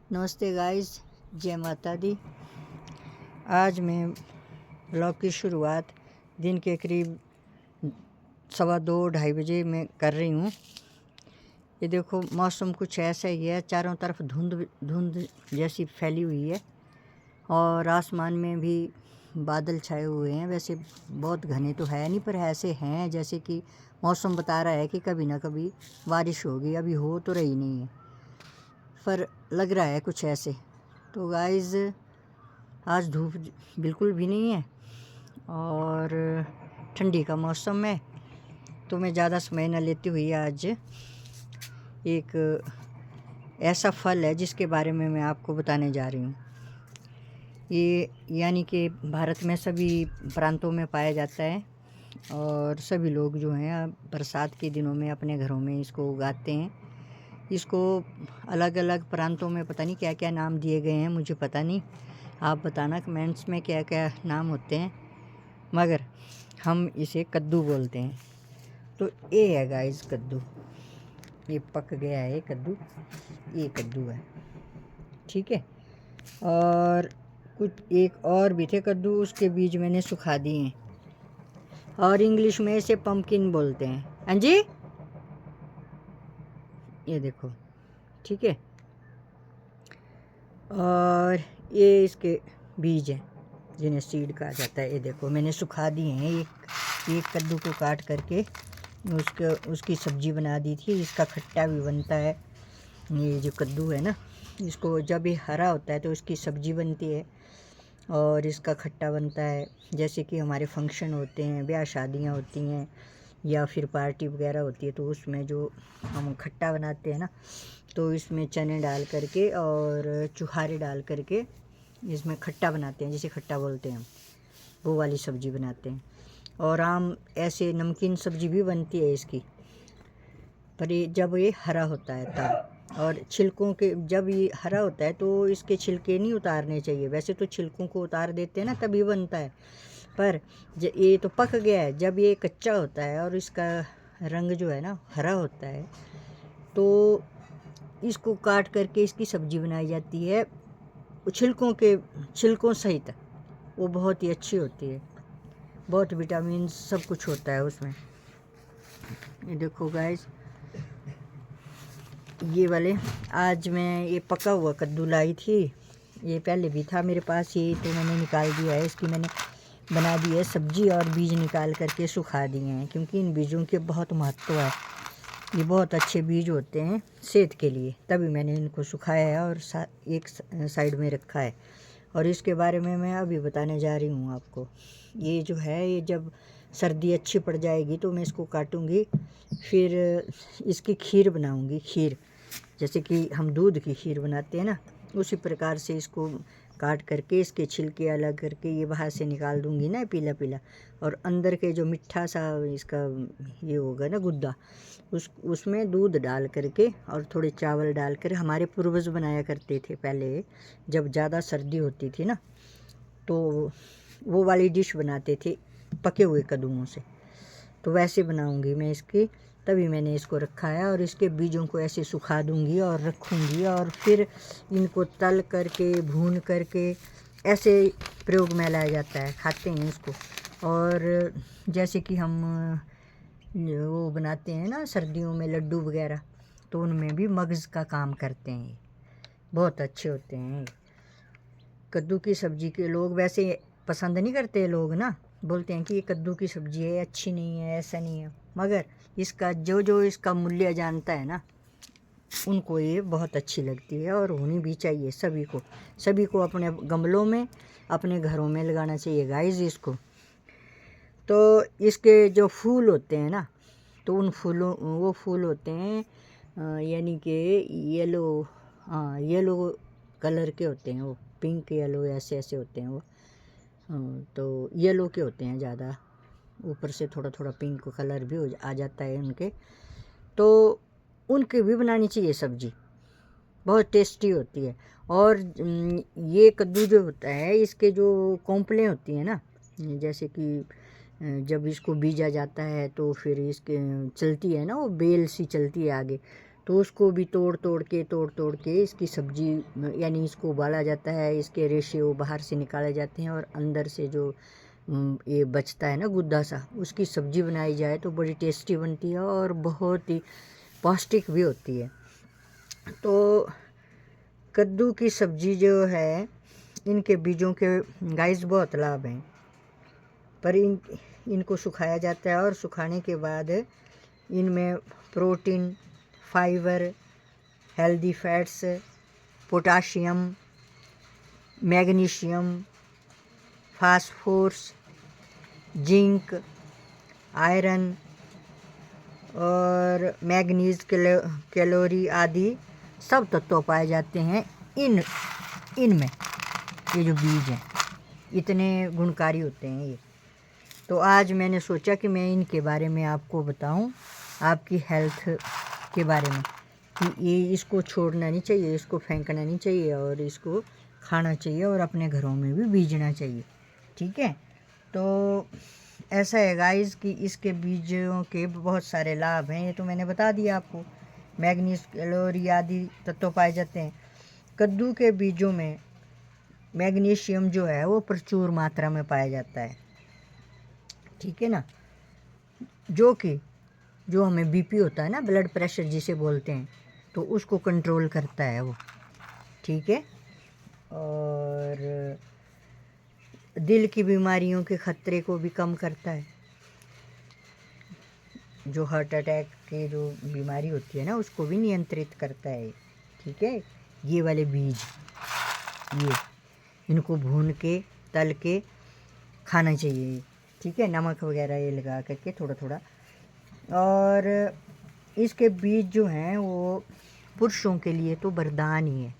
नमस्ते गाइस, जय माता दी। आज मैं ब्लॉग की शुरुआत दिन के करीब 2:15 में कर रही हूँ। ये देखो, मौसम कुछ ऐसा ही है, चारों तरफ धुंध धुंध जैसी फैली हुई है और आसमान में भी बादल छाए हुए हैं। वैसे बहुत घने तो है नहीं, पर ऐसे हैं जैसे कि मौसम बता रहा है कि कभी ना कभी बारिश होगी। अभी हो तो रही नहीं है, पर लग रहा है कुछ ऐसे। तो गाइस, आज धूप बिल्कुल भी नहीं है और ठंडी का मौसम है। तो मैं ज़्यादा समय न लेते हुए आज एक ऐसा फल है जिसके बारे में मैं आपको बताने जा रही हूँ। ये यानी कि भारत में सभी प्रांतों में पाया जाता है और सभी लोग जो हैं बरसात के दिनों में अपने घरों में इसको उगाते हैं। इसको अलग अलग प्रांतों में पता नहीं क्या क्या नाम दिए गए हैं, मुझे पता नहीं। आप बताना कमेंट्स में क्या क्या नाम होते हैं, मगर हम इसे कद्दू बोलते हैं। तो ये है गाइस कद्दू, ये पक गया है कद्दू, ये कद्दू है, ठीक है। और कुछ एक और भी थे कद्दू, उसके बीज मैंने सुखा दिए हैं और इंग्लिश में इसे पम्पकिन बोलते हैं। हाँ जी, ये देखो, ठीक है। और ये इसके बीज हैं जिन्हें सीड कहा जाता है। ये देखो, मैंने सुखा दिए हैं। एक कद्दू को काट करके उसकी सब्जी बना दी थी। इसका खट्टा भी बनता है। ये जो कद्दू है ना, इसको जब ये हरा होता है तो इसकी सब्जी बनती है और इसका खट्टा बनता है। जैसे कि हमारे फंक्शन होते हैं, ब्याह शादियाँ होती हैं या फिर पार्टी वगैरह होती है, तो उसमें जो हम खट्टा बनाते हैं ना, तो इसमें चने डाल करके और चुहारे डाल करके इसमें खट्टा बनाते हैं, जिसे खट्टा बोलते हैं हम, वो वाली सब्ज़ी बनाते हैं। और आम ऐसे नमकीन सब्ज़ी भी बनती है इसकी, पर ये जब ये हरा होता है तब। और छिलकों के, जब ये हरा होता है तो इसके छिलके नहीं उतारने चाहिए। वैसे तो छिलकों को उतार देते हैं ना, तभी बनता है। पर ये तो पक गया है। जब ये कच्चा होता है और इसका रंग जो है ना हरा होता है, तो इसको काट करके इसकी सब्ज़ी बनाई जाती है छिलकों सहित। वो बहुत ही अच्छी होती है, बहुत विटामिन सब कुछ होता है उसमें। ये देखो गाइस, ये वाले आज मैं ये पका हुआ कद्दू लाई थी। ये पहले भी था मेरे पास, ये तो मैंने निकाल दिया है। इसकी मैंने बना दी है सब्जी और बीज निकाल करके सुखा दिए हैं, क्योंकि इन बीजों के बहुत महत्व है। ये बहुत अच्छे बीज होते हैं सेहत के लिए, तभी मैंने इनको सुखाया है और एक साइड में रखा है। और इसके बारे में मैं अभी बताने जा रही हूँ आपको। ये जो है, ये जब सर्दी अच्छी पड़ जाएगी तो मैं इसको काटूँगी, फिर इसकी खीर बनाऊँगी। खीर जैसे कि हम दूध की खीर बनाते हैं ना, उसी प्रकार से इसको काट करके इसके छिलके अलग करके ये बाहर से निकाल दूँगी ना, पीला पीला। और अंदर के जो मिठा सा इसका ये होगा ना गुद्दा, उसमें दूध डाल करके और थोड़े चावल डाल कर, हमारे पूर्वज बनाया करते थे पहले, जब ज़्यादा सर्दी होती थी ना, तो वो वाली डिश बनाते थे पके हुए कद्दूओं से। तो वैसे बनाऊंगी मैं इसकी, तभी मैंने इसको रखा है। और इसके बीजों को ऐसे सुखा दूंगी और रखूंगी, और फिर इनको तल करके भून करके ऐसे प्रयोग में लाया जाता है, खाते हैं इसको। और जैसे कि हम वो बनाते हैं ना सर्दियों में लड्डू वगैरह, तो उनमें भी मगज़ का काम करते हैं। बहुत अच्छे होते हैं। कद्दू की सब्ज़ी के लोग वैसे पसंद नहीं करते, लोग ना बोलते हैं कि ये कद्दू की सब्ज़ी है, अच्छी नहीं है, ऐसा नहीं है। मगर इसका जो इसका मूल्य जानता है ना, उनको ये बहुत अच्छी लगती है और होनी भी चाहिए सभी को अपने गमलों में, अपने घरों में लगाना चाहिए गाइस इसको। तो इसके जो फूल होते हैं ना, तो उन फूलों, वो फूल होते हैं यानी कि येलो, हाँ येलो कलर के होते हैं वो, पिंक येलो ऐसे ऐसे होते हैं वो। तो येलो के होते हैं ज़्यादा, ऊपर से थोड़ा थोड़ा पिंक कलर भी आ जाता है उनके। तो उनकी भी बनानी चाहिए सब्ज़ी, बहुत टेस्टी होती है। और ये कद्दू जो होता है, इसके जो कोंपलें होती हैं ना, जैसे कि जब इसको बीजा जाता है तो फिर इसके चलती है ना, वो बेल सी चलती है आगे, तो उसको भी तोड़ तोड़ के इसकी सब्जी, यानी इसको उबाला जाता है, इसके रेशे वो बाहर से निकाले जाते हैं और अंदर से जो ये बचता है ना गुद्दा सा, उसकी सब्जी बनाई जाए तो बड़ी टेस्टी बनती है और बहुत ही पौष्टिक भी होती है। तो कद्दू की सब्जी जो है, इनके बीजों के गाइस बहुत लाभ हैं, पर इनको सुखाया जाता है और सुखाने के बाद इनमें protein, fibre, healthy fats, potassium, magnesium, phosphorus, zinc, iron और मैग्नीज, कैलोरी आदि सब तत्व पाए जाते हैं इनमें। ये जो बीज हैं इतने गुणकारी होते हैं ये। तो आज मैंने सोचा कि मैं इनके बारे में आपको बताऊं, आपकी हेल्थ के बारे में, कि ये इसको छोड़ना नहीं चाहिए, इसको फेंकना नहीं चाहिए और इसको खाना चाहिए और अपने घरों में भी बीजना चाहिए। ठीक है, तो ऐसा है गाइस कि इसके बीजों के बहुत सारे लाभ हैं, ये तो मैंने बता दिया आपको। मैग्नीज, कैलोरी आदि तत्व पाए जाते हैं। कद्दू के बीजों में मैग्नीशियम जो है वो प्रचुर मात्रा में पाया जाता है। ठीक है ना, जो हमें बीपी होता है ना, ब्लड प्रेशर जिसे बोलते हैं, तो उसको कंट्रोल करता है वो। ठीक है, और दिल की बीमारियों के खतरे को भी कम करता है। जो हार्ट अटैक के जो बीमारी होती है ना, उसको भी नियंत्रित करता है। ठीक है, ये वाले बीज, ये इनको भून के तल के खाना चाहिए। ठीक है, नमक वगैरह ये लगा करके थोड़ा थोड़ा। और इसके बीज जो हैं वो पुरुषों के लिए तो वरदान ही है,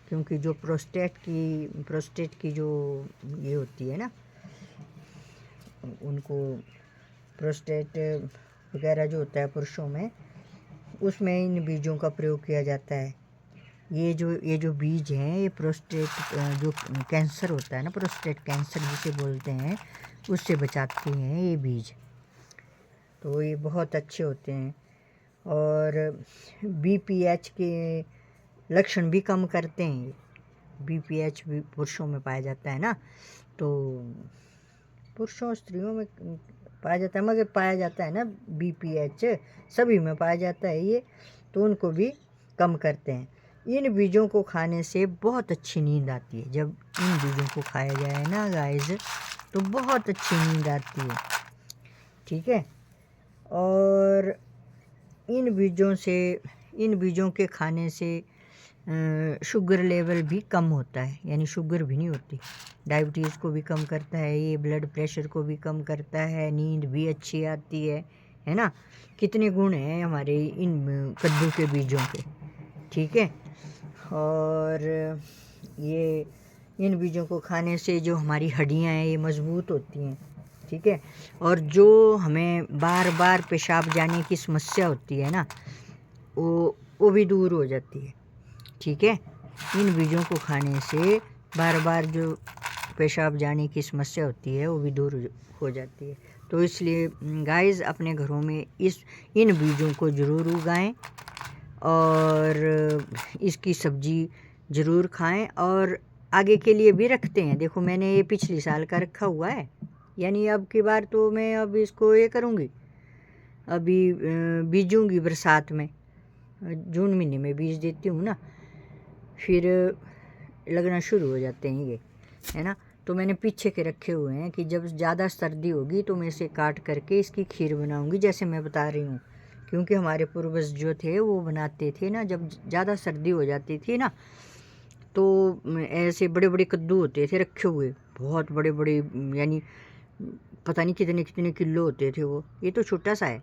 क्योंकि जो प्रोस्टेट की जो ये होती है ना, उनको प्रोस्टेट वगैरह जो होता है पुरुषों में, उसमें इन बीजों का प्रयोग किया जाता है। ये जो बीज हैं, ये प्रोस्टेट जो कैंसर होता है ना, प्रोस्टेट कैंसर जिसे बोलते हैं, उससे बचाते हैं ये बीज। तो ये बहुत अच्छे होते हैं और बीपीएच के लक्षण भी कम करते हैं। बीपीएच भी पुरुषों में पाया जाता है ना, तो पुरुषों और स्त्रियों में पाया जाता है, मगर पाया जाता है ना बीपीएच सभी में पाया जाता है ये, तो उनको भी कम करते हैं। इन बीजों को खाने से बहुत अच्छी नींद आती है। जब इन बीजों को खाया जाए ना गाइस, तो बहुत अच्छी नींद आती है। ठीक है, और इन बीजों के खाने से शुगर लेवल भी कम होता है, यानी शुगर भी नहीं होती। डायबिटीज़ को भी कम करता है ये, ब्लड प्रेशर को भी कम करता है, नींद भी अच्छी आती है ना। कितने गुण हैं हमारे इन कद्दू के बीजों के। ठीक है, और ये इन बीजों को खाने से जो हमारी हड्डियां हैं ये मजबूत होती हैं। ठीक है, और जो हमें बार बार पेशाब जाने की समस्या होती है ना, वो भी दूर हो जाती है। ठीक है, इन बीजों को खाने से बार बार जो पेशाब जाने की समस्या होती है वो भी दूर हो जाती है। तो इसलिए गाइस अपने घरों में इन बीजों को ज़रूर उगाएं और इसकी सब्जी ज़रूर खाएं और आगे के लिए भी रखते हैं। देखो मैंने ये पिछले साल का रखा हुआ है, यानी अब की बार तो मैं अब इसको ये करूँगी, अभी बीजूँगी बरसात में, जून महीने में बीज देती हूँ ना, फिर लगना शुरू हो जाते हैं ये, है ना। तो मैंने पीछे के रखे हुए हैं कि जब ज़्यादा सर्दी होगी तो मैं इसे काट करके इसकी खीर बनाऊँगी, जैसे मैं बता रही हूँ। क्योंकि हमारे पूर्वज जो थे वो बनाते थे ना, जब ज़्यादा सर्दी हो जाती थी ना, तो ऐसे बड़े बड़े कद्दू होते थे रखे हुए, बहुत बड़े बड़े, यानी पता नहीं कितने कितने किलो होते थे वो। ये तो छोटा सा है।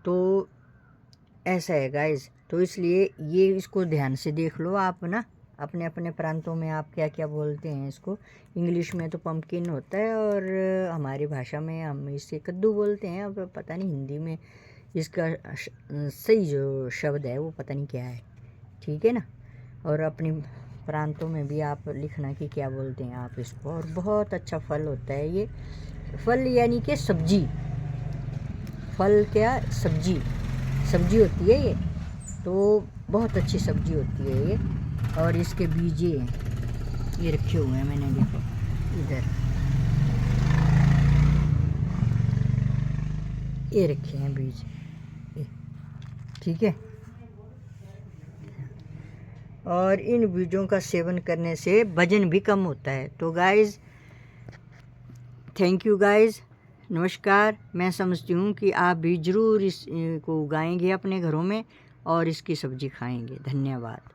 तो ऐसा है गाइस, तो इसलिए ये इसको ध्यान से देख लो आप ना, अपने अपने प्रांतों में आप क्या क्या बोलते हैं इसको। इंग्लिश में तो पम्पकिन होता है और हमारी भाषा में हम इसे कद्दू बोलते हैं। अब पता नहीं हिंदी में इसका सही जो शब्द है वो पता नहीं क्या है। ठीक है ना, और अपनी प्रांतों में भी आप लिखना कि क्या बोलते हैं आप इसको। और बहुत अच्छा फल होता है ये, फल यानी कि सब्जी, फल क्या, सब्जी, सब्जी होती है ये, तो बहुत अच्छी सब्जी होती है ये। और इसके बीज ये रखे हुए हैं मैंने, देखो इधर ये रखे हैं बीज, ठीक है। और इन बीजों का सेवन करने से वजन भी कम होता है। तो गाइज़, थैंक यू गाइज़, नमस्कार। मैं समझती हूँ कि आप भी ज़रूर इसको उगाएंगे अपने घरों में और इसकी सब्ज़ी खाएंगे। धन्यवाद।